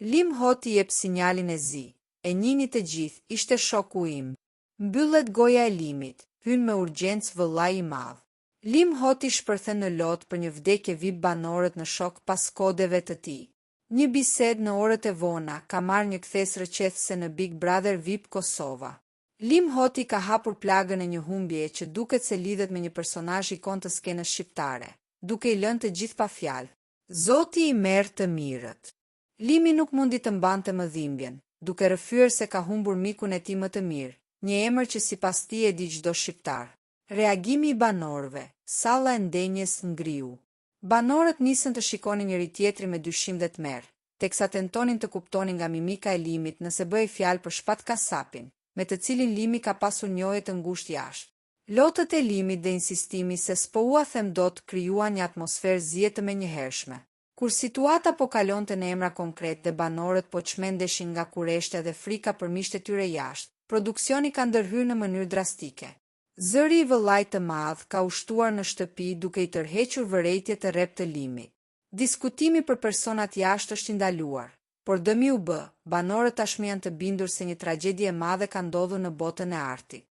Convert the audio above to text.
Lim Hoti jep sinjalin e zi. E njini të gjithë, ishte shoku im. Mbyllet goja e Limit, hyn me urgjencë vëllai i madh. Lim Hoti shpërthen në lot për një vdekje vip banorët në shok pas kodeve të tij. Një bisedë në orët e vona ka marrë një kthes rëqethse në Big Brother VIP Kosova. Lim Hoti ka hapur plagën e një humbjeje që duket se lidhet me një personazh ikon të skenës shqiptare, duke i lënë të gjithë pa fjalë. Zoti i merr të mirët. Limi nuk mundi të mbante më dhimbjen, duke rrëfyer se ka humbur mikun e tij më të mirë, një emër që sipas tij e di çdo shqiptar. Reagimi i banorëve, salla e ndenjes ngriu. Banorët nisën të shikonin njëri tjetrin me dyshim dhe tmerr, teksa tentonin të kuptonin nga mimika e Limit nëse bëhej fjalë për Shpat Kasapin, me të cilin Limi ka pasur njohje të ngushtë jashtë. Lotët e Limit dhe insistimi se s'po ua them dot krijuan një atmosferë zje të menjëhershme. Kur situata po kalonte në emra konkret dhe banorët po çmendeshin nga kureshtja dhe frika për miqtë e tyre jashtë, produksioni ka ndërhyrë në mënyrë drastike. Zëri i vëllait të madh ka ushtuar në shtëpi duke i tërhequr vërejtjet e rrep të Limit. Diskutimi për personat jashtë është ndaluar, por dëmi u bë, banorët tashmë janë të bindur se një tragjedi e madhe ka ndodhur në botën e artit.